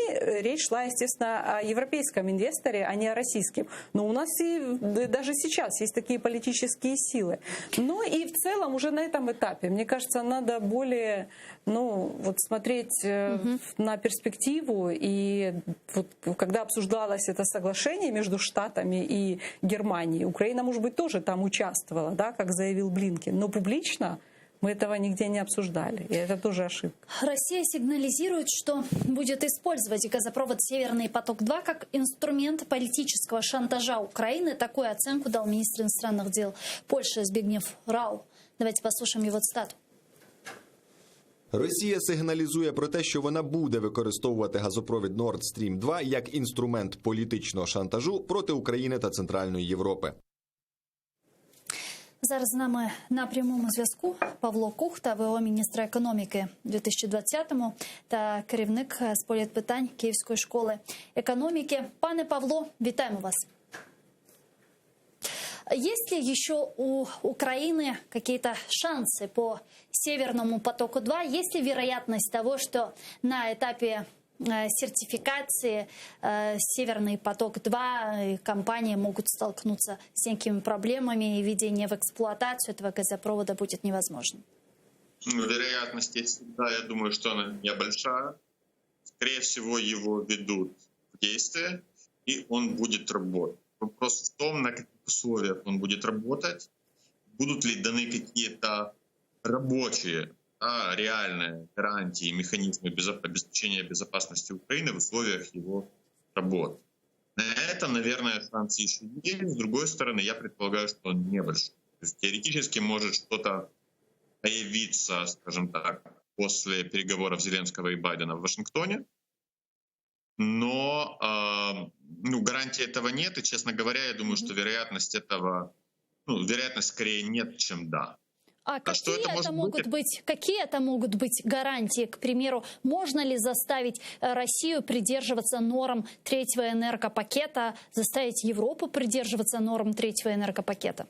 S2: речь шла, естественно, о европейском инвесторе, а не о российском. Но у нас и даже сейчас есть такие политические силы. Но и в целом уже на этом этапе, мне кажется, надо более, ну, вот смотреть на перспективу. И вот, когда обсуждалось это соглашение между Штатами и Германией, Украина, может быть, тоже там участвовала, да, как заявил Блинкен, но публично мы этого нигде не обсуждали, и это тоже ошибка.
S1: Россия сигнализирует, что будет использовать газопровод «Северный поток-2» как инструмент политического шантажа Украины. Такую оценку дал министр иностранных дел Польши Збигнєв Рау. Давайте послушаем его цитату.
S4: Росія сигналізує про те, що вона буде використовувати газопровід Nord Stream 2 як інструмент політичного шантажу проти України та Центральної Європи.
S1: Зараз з нами на прямому зв'язку Павло Кухта, ВО міністра економіки у 2020-му та керівник з політпитань Київської школи економіки. Пане Павло, вітаємо вас. Есть ли еще у Украины какие-то шансы по Северному потоку-2? Есть ли вероятность того, что на этапе сертификации Северный поток-2 компании могут столкнуться с некими проблемами, и введение в эксплуатацию этого газопровода будет невозможным?
S7: Вероятность есть всегда, я думаю, что она небольшая. Скорее всего, его ведут в действие, и он будет работать. Вопрос в том, на каких условиях он будет работать, будут ли даны какие-то рабочие, реальные гарантии, механизмы обеспечения безопасности Украины в условиях его работы. На это, наверное, шансы еще есть. С другой стороны, я предполагаю, что он небольшой. То есть теоретически может что-то появиться, скажем так, после переговоров Зеленского и Байдена в Вашингтоне. но гарантии этого нет, и, честно говоря, я думаю, что вероятность этого, вероятность скорее нет, чем да.
S1: А какие это могут быть гарантии? К примеру, можно ли заставить Россию придерживаться норм третьего энергопакета, заставить Европу придерживаться норм третьего энергопакета?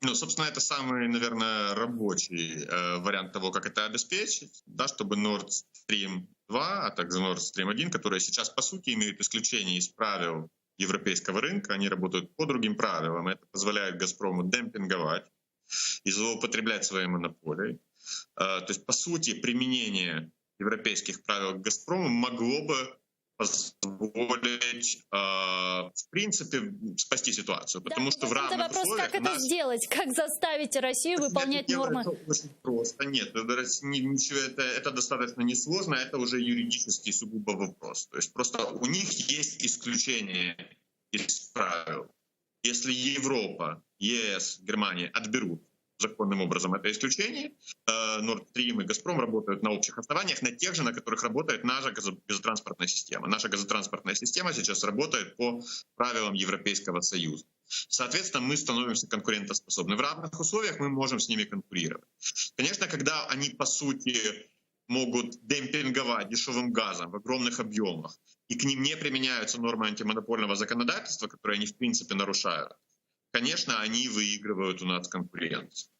S7: Собственно, это самый, наверное, рабочий вариант того, как это обеспечить, да, чтобы Nord Stream 2, а также Nord Stream 1, которые сейчас, по сути, имеют исключение из правил европейского рынка, они работают по другим правилам. Это позволяет «Газпрому» демпинговать и злоупотреблять своей монополией. То есть, по сути, применение европейских правил к «Газпрому» могло бы позволить, в принципе, спасти ситуацию. Потому что в равных
S1: вопрос,
S7: условиях...
S1: как это сделать? Как заставить Россию выполнять нормы?
S7: Это очень просто. Нет, это достаточно несложно, это уже юридический сугубо вопрос. То есть просто у них есть исключение из правил. Если Европа, ЕС, Германия отберут законным образом это исключение, Nord Stream и «Газпром» работают на общих основаниях, на тех же, на которых работает наша газотранспортная система. Наша газотранспортная система сейчас работает по правилам Европейского Союза. Соответственно, мы становимся конкурентоспособны. В равных условиях мы можем с ними конкурировать. Конечно, когда они, по сути, могут демпинговать дешевым газом в огромных объемах, и к ним не применяются нормы антимонопольного законодательства, которые они, в принципе, нарушают, конечно, они выигрывают у нас конкуренцию.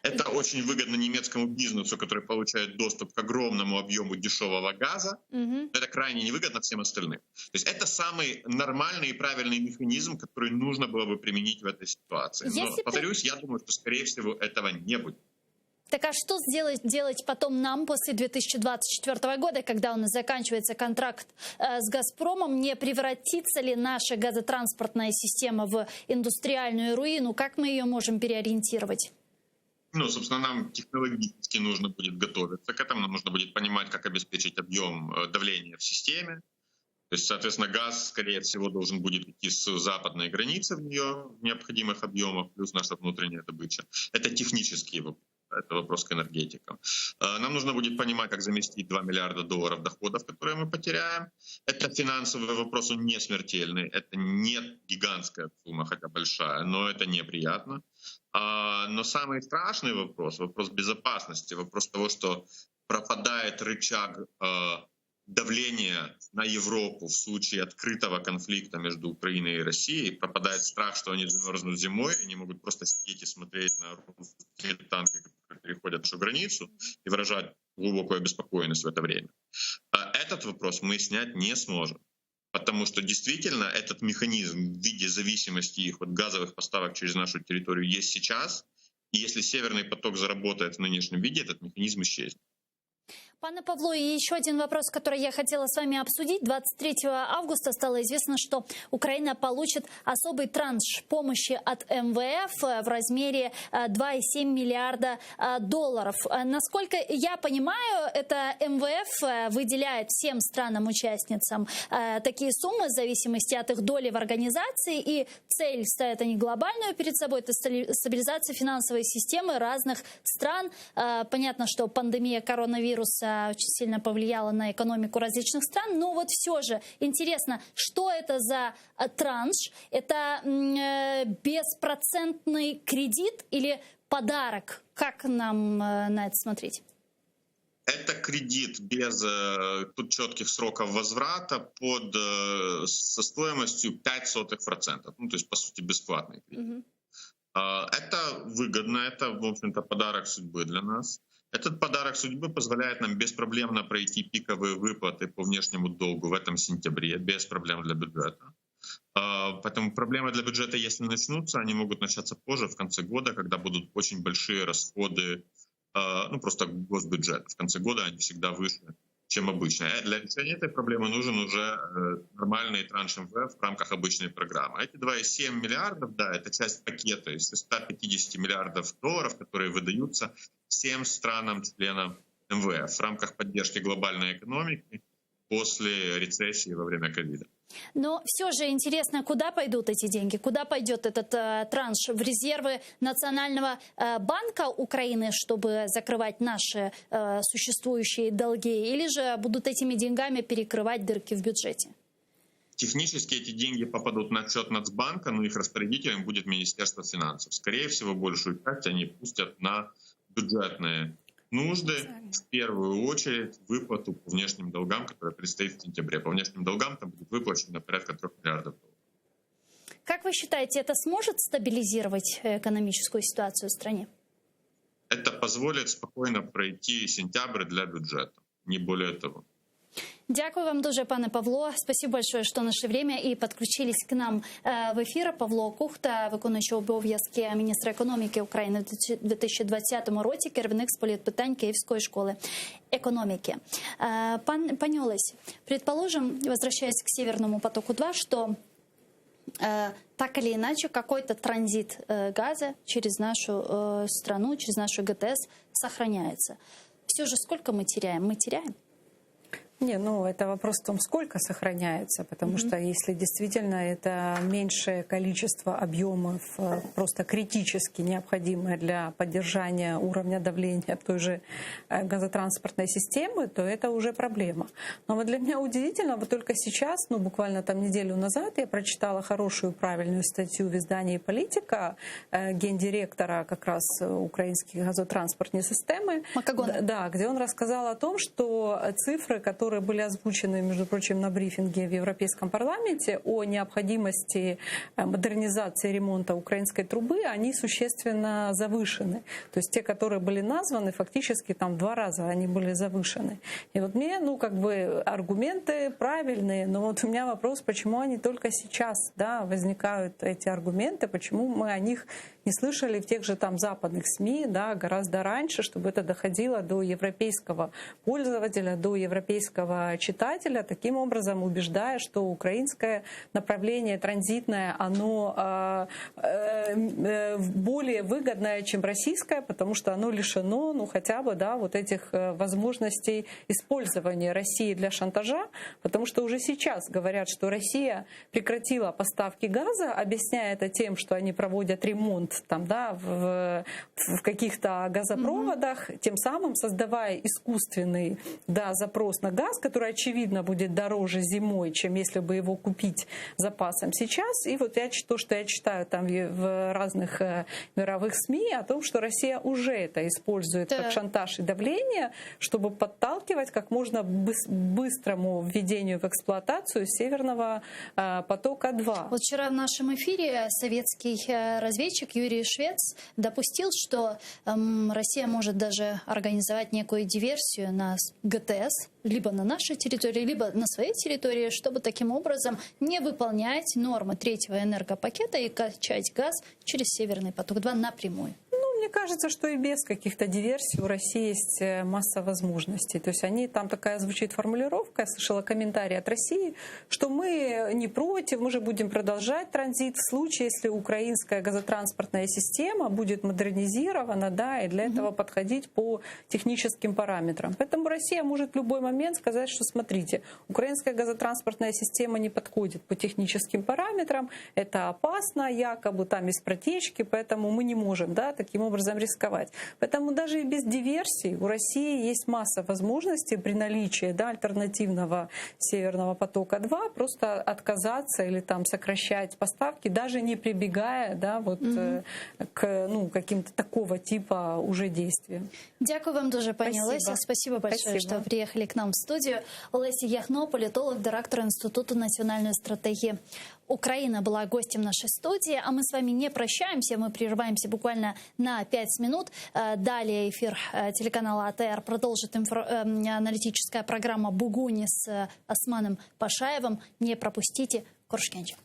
S7: Это очень выгодно немецкому бизнесу, который получает доступ к огромному объему дешевого газа. Это крайне невыгодно всем остальным. То есть это самый нормальный и правильный механизм, который нужно было бы применить в этой ситуации. Но, повторюсь, я думаю, что, скорее всего, этого не будет.
S1: Так а что делать потом нам после 2024 года, когда у нас заканчивается контракт с «Газпромом»? Не превратится ли наша газотранспортная система в индустриальную руину? Как мы ее можем переориентировать?
S7: Собственно, нам технологически нужно будет готовиться к этому. Нам нужно будет понимать, как обеспечить объем давления в системе. То есть, соответственно, газ, скорее всего, должен будет идти с западной границы в нее в необходимых объемах, плюс наша внутренняя добыча. Это технические вопросы. Это вопрос к энергетикам. Нам нужно будет понимать, как заместить $2 миллиарда доходов, которые мы потеряем. Это финансовый вопрос, он не смертельный. Это не гигантская сумма, хотя большая, но это неприятно. Но самый страшный вопрос, вопрос безопасности, вопрос того, что пропадает рычаг давления на Европу в случае открытого конфликта между Украиной и Россией, пропадает страх, что они замерзнут зимой, они могут просто сидеть и смотреть на русские танки, которые переходят нашу границу, и выражать глубокую обеспокоенность в это время. Этот вопрос мы снять не сможем, потому что действительно этот механизм в виде зависимости их от газовых поставок через нашу территорию есть сейчас, и если Северный поток заработает в нынешнем виде, этот механизм исчезнет.
S1: Пане Павло, и еще один вопрос, который я хотела с вами обсудить. 23 августа стало известно, что Украина получит особый транш помощи от МВФ в размере $2,7 миллиарда. Насколько я понимаю, это МВФ выделяет всем странам-участницам такие суммы в зависимости от их доли в организации, и цель ставят они глобальную перед собой, это стабилизация финансовой системы разных стран. Понятно, что пандемия коронавируса очень сильно повлияла на экономику различных стран, но вот все же интересно, что это за транш? Это беспроцентный кредит или подарок? Как нам на это смотреть?
S7: Это кредит без тут четких сроков возврата со стоимостью 0,05%. То есть, по сути, бесплатный кредит. Это выгодно, это, в общем-то, подарок судьбы для нас. Этот подарок судьбы позволяет нам беспроблемно пройти пиковые выплаты по внешнему долгу в этом сентябре, без проблем для бюджета. Поэтому проблемы для бюджета, если начнутся, они могут начаться позже, в конце года, когда будут очень большие расходы, просто госбюджет. В конце года они всегда выше, чем обычно. Для решения этой проблемы нужен уже нормальный транш МВФ в рамках обычной программы. Эти $2,7 миллиардов, да, это часть пакета из $150 миллиардов, которые выдаются всем странам-членам МВФ в рамках поддержки глобальной экономики после рецессии во время ковида.
S1: Но все же интересно, куда пойдут эти деньги, куда пойдет этот транш? В резервы Национального банка Украины, чтобы закрывать наши существующие долги, или же будут этими деньгами перекрывать дырки в бюджете?
S7: Технически эти деньги попадут на счет Нацбанка, но их распорядителем будет Министерство финансов. Скорее всего, большую часть они пустят на бюджетные нужды, в первую очередь выплату по внешним долгам, которая предстоит в сентябре. По внешним долгам там будет выплачено порядка 3 миллиардов долларов.
S1: Как вы считаете, это сможет стабилизировать экономическую ситуацию в стране?
S7: Это позволит спокойно пройти сентябрь для бюджета, не более того.
S1: Дякую вам дуже, пане Павло. Спасибо большое, що знайшли время і підключились к нам в ефір. Павло Кухта, виконуючий обов'язки міністра економіки України в 2020 році, керівник з політпитань Київської школи экономики. Пані Олесь, предположим, возвращаясь к Северному потоку-2, что так или иначе какой-то транзит газа через нашу страну, через нашу ГТС сохраняется. Все же сколько мы теряем? Мы теряем?
S2: Не, ну это вопрос в том, сколько сохраняется, потому что если действительно это меньшее количество объемов, просто критически необходимое для поддержания уровня давления той же газотранспортной системы, то это уже проблема. Но вот для меня удивительно, вот только сейчас, ну буквально там неделю назад я прочитала хорошую, правильную статью в издании «Политика» гендиректора как раз украинской газотранспортной системы, да, где он рассказал о том, что цифры, которые были озвучены, между прочим, на брифинге в Европейском парламенте о необходимости модернизации ремонта украинской трубы, они существенно завышены. То есть те, которые были названы, фактически там в 2 раза они были завышены. И вот мне, ну, как бы аргументы правильные, но вот у меня вопрос, почему они только сейчас, да, возникают эти аргументы, почему мы о них не слышали в тех же там западных СМИ, да, гораздо раньше, чтобы это доходило до европейского пользователя, до европейского читателя, таким образом убеждая, что украинское направление транзитное, оно более выгодное, чем российское, потому что оно лишено, ну, хотя бы, да, вот этих возможностей использования России для шантажа, потому что уже сейчас говорят, что Россия прекратила поставки газа, объясняя это тем, что они проводят ремонт там, да, в каких-то газопроводах, тем самым создавая искусственный, да, запрос на газ, который, очевидно, будет дороже зимой, чем если бы его купить запасом сейчас. И вот то, что я читаю там в разных мировых СМИ, о том, что Россия уже это использует как шантаж и давление, чтобы подталкивать как можно быстрому введению в эксплуатацию Северного потока-2.
S1: Вот вчера в нашем эфире советский разведчик Юрий Швец допустил, что Россия может даже организовать некую диверсию на ГТС, либо на нашей территории, либо на своей территории, чтобы таким образом не выполнять нормы 3-го энергопакета и качать газ через Северный поток-2 напрямую.
S2: Мне кажется, что и без каких-то диверсий у России есть масса возможностей. То есть там такая звучит формулировка, я слышала комментарий от России, что мы не против, мы же будем продолжать транзит в случае, если украинская газотранспортная система будет модернизирована, да, и для этого подходить по техническим параметрам. Поэтому Россия может в любой момент сказать, что смотрите, украинская газотранспортная система не подходит по техническим параметрам, это опасно, якобы там есть протечки, поэтому мы не можем, да, таким образом рисковать. Поэтому даже и без диверсий у России есть масса возможностей при наличии, да, альтернативного Северного потока-2 просто отказаться или там сокращать поставки, даже не прибегая, да, вот, к каким-то такого типа уже действиям.
S1: Дякую вам дуже, пані Олеся. Спасибо большое, что приехали к нам в студию. Олеся Яхно, политолог, директор Института национальной стратегии Украина, была гостем нашей студии. А мы с вами не прощаемся, мы прерываемся буквально на 5 минут. Далее эфир телеканала АТР продолжит аналитическая программа «Бугуни» с Османом Пашаевым. Не пропустите. Коршкенчик.